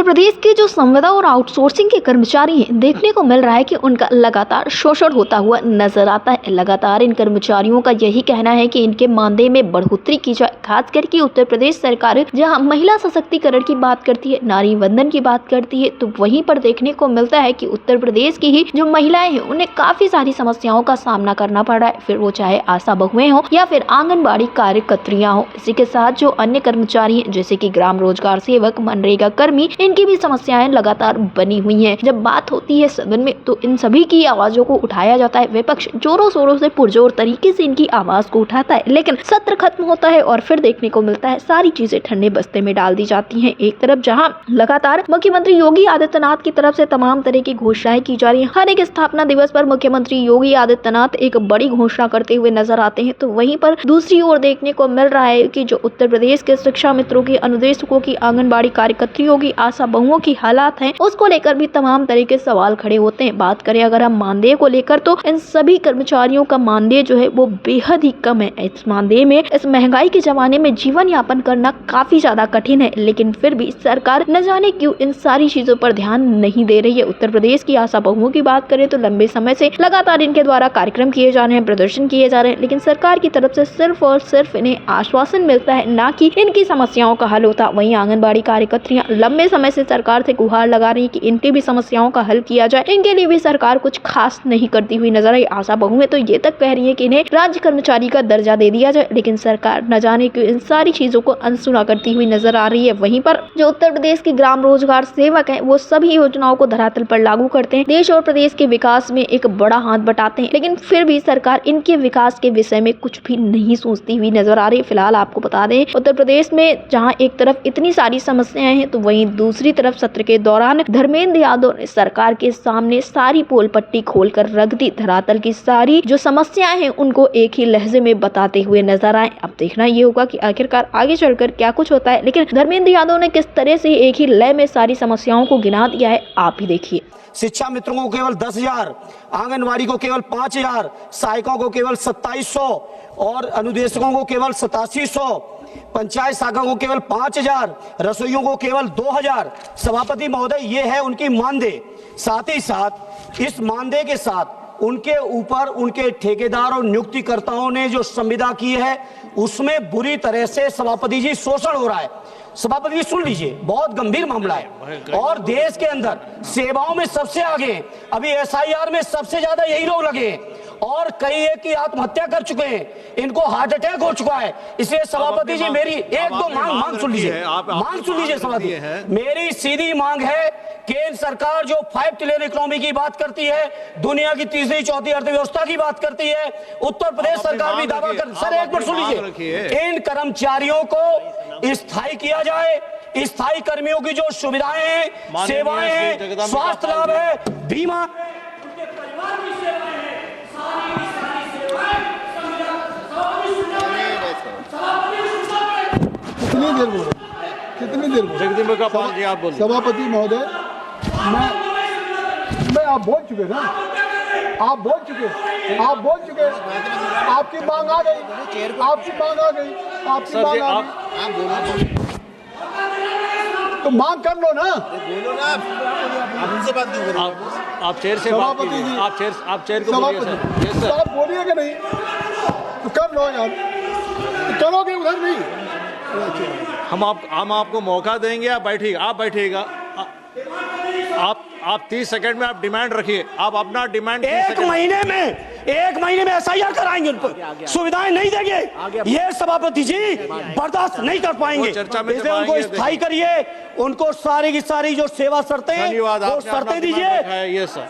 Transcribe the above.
उत्तर प्रदेश के जो संविदा और आउटसोर्सिंग के कर्मचारी हैं, देखने को मिल रहा है कि उनका लगातार शोषण होता हुआ नजर आता है। लगातार इन कर्मचारियों का यही कहना है कि इनके मानदेय में बढ़ोतरी की जाए। खास करके उत्तर प्रदेश सरकार जहां महिला सशक्तिकरण की बात करती है, नारी वंदन की बात करती है, तो वहीं पर देखने को मिलता है कि उत्तर प्रदेश की ही जो महिलाएं हैं उन्हें काफी सारी समस्याओं का सामना करना पड़ रहा है, फिर वो चाहे आशा बहुएं हो या फिर आंगनबाड़ी कार्यकर्त्रियां हो। इसी के साथ जो अन्य कर्मचारी हैं जैसे कि ग्राम रोजगार सेवक, मनरेगा कर्मी, इनकी भी समस्याएं लगातार बनी हुई हैं। जब बात होती है सदन में तो इन सभी की आवाजों को उठाया जाता है। विपक्ष जोरों शोरों से पुरजोर तरीके से इनकी आवाज को उठाता है, लेकिन सत्र खत्म होता है और फिर देखने को मिलता है सारी चीजें ठंडे बस्ते में डाल दी जाती हैं। एक तरफ जहां लगातार मुख्यमंत्री योगी आदित्यनाथ की तरफ से तमाम तरह की घोषणाएं की जा रही हैं, हर एक स्थापना दिवस पर मुख्यमंत्री योगी आदित्यनाथ एक बड़ी घोषणा करते हुए नजर आते हैं, तो वहीं पर दूसरी ओर देखने को मिल रहा है कि जो उत्तर प्रदेश के शिक्षा मित्रों की, अनुदेशकों की, आंगनबाड़ी कार्यकर्त्रियों की, आशा बहुओं की हालात हैं, उसको लेकर भी तमाम तरह के सवाल खड़े होते हैं। बात करें अगर हम मानदेय को लेकर तो इन सभी कर्मचारियों का मानदेय जो है वो बेहद ही कम है। इस मानदेय में इस महंगाई के जमाने में जीवन यापन करना काफी ज्यादा कठिन है, लेकिन फिर भी सरकार न जाने क्यों इन सारी चीजों पर ध्यान नहीं दे रही है। उत्तर प्रदेश की आशा बहुओं की बात करें तो लंबे समय से लगातार इनके द्वारा कार्यक्रम किए जा रहे हैं, प्रदर्शन किए जा रहे हैं, लेकिन सरकार की तरफ से सिर्फ और सिर्फ इन्हें आश्वासन मिलता है, ना कि इनकी समस्याओं का हल होता। वहीं आंगनबाड़ी कार्यकर्त्रियां लंबे समय से सरकार से गुहार लगा रही है कि इनकी भी समस्याओं का हल किया जाए। इनके लिए भी सरकार कुछ खास नहीं करती हुई नजर आई। आशा बहुएं तो ये तक कह रही है कि इन्हें राज्य कर्मचारी का दर्जा दे दिया जाए, लेकिन सरकार न जाने क्यों इन सारी चीजों को अनसुना करती हुई नजर आ रही है। वहीं पर जो उत्तर प्रदेश के ग्राम रोजगार सेवक हैं, वो सभी योजनाओं को धरातल पर लागू करते हैं, देश और प्रदेश के विकास में एक बड़ा हाथ बटाते हैं, लेकिन फिर भी सरकार इनके विकास के विषय में कुछ भी नहीं सोचती हुई नजर आ रही है। फिलहाल आपको बता दें, उत्तर प्रदेश में जहां एक तरफ इतनी सारी समस्याएं हैं, तो वहीं दूसरी तरफ सत्र के दौरान धर्मेंद्र यादव ने सरकार के सामने सारी पोल पट्टी खोल कर रख दी। धरातल की सारी जो समस्याएं हैं उनको एक ही लहजे में बताते हुए नजर आए। अब देखना ये होगा कि आखिरकार आगे चलकर क्या कुछ होता है, लेकिन धर्मेंद्र यादव ने किस तरह से एक ही लय में सारी समस्याओं को गिना दिया है, आप ही देखिए। शिक्षा मित्रों को केवल 10,000, आंगनवाड़ी को केवल 5,000, सहायकों को केवल 2700 और अनुदेशकों को केवल 8700, पंचायत शाखा को केवल 5,000, रसोइयों को केवल 2,000। सभापति महोदय, ये है उनकी मानदेय। साथ ही साथ इस मानदेय के साथ उनके ऊपर उनके ठेकेदार और नियुक्तिकर्ताओं ने जो संविदा की है उसमें बुरी तरह से सभापति जी शोषण हो रहा है। सभापति जी सुन लीजिए, बहुत गंभीर मामला है और देश के अंदर सेवाओं में सबसे आगे, अभी SIR में सबसे ज्यादा यही लोग लगे हैं और कई एक की आत्महत्या कर चुके हैं, इनको हार्ट अटैक हो चुका है। इसलिए सभापति जी मेरी एक दो मांग सुन लीजिए, मांग सुन लीजिए सभापति। मेरी सीधी मांग है, केंद्र सरकार जो 5 ट्रिलियन इकोनॉमी की बात करती है, दुनिया की तीसरी चौथी अर्थव्यवस्था की बात करती है, उत्तर प्रदेश सरकार भी दावा कर। सर एक मिनट सुन लीजिए, इन कर्मचारियों को स्थायी किया जाए। स्थायी कर्मियों की जो सुविधाएं हैं, सेवाएं हैं, स्वास्थ्य लाभ है, बीमा, उनके परिवार की सेवाएं हैं, कितनी देर बोले, कितनी देर बोले? जगदीप का पाल जी आप बोलिए। सभापति महोदय, मैं आप बोल चुके ना, आप बोल चुके, आपकी मांग आ गई, आपकी मांग आ गई, आपकी मांग आ गई, तो मांग कर लो ना, बोलो ना, आप उनसे बात क्यों करें? आप चेयर से बात कीजिए, आप चेयर को बोलिए सर। तो आप बोलिए कि नहीं, तो कर लो यार, तो करोगे उधर नहीं। हम आपको मौका देंगे, आप बैठिएगा। आप 30 सेकंड में आप डिमांड रखिए, आप अपना डिमांड एक महीने में SIR कराएंगे, उनको सुविधाएं नहीं देंगे, ये सभापति जी बर्दाश्त नहीं कर पाएंगे। इसलिए उनको स्थायी करिए, उनको सारी की सारी जो सेवा शर्तें हैं वो शर्तें दीजिए। ये सर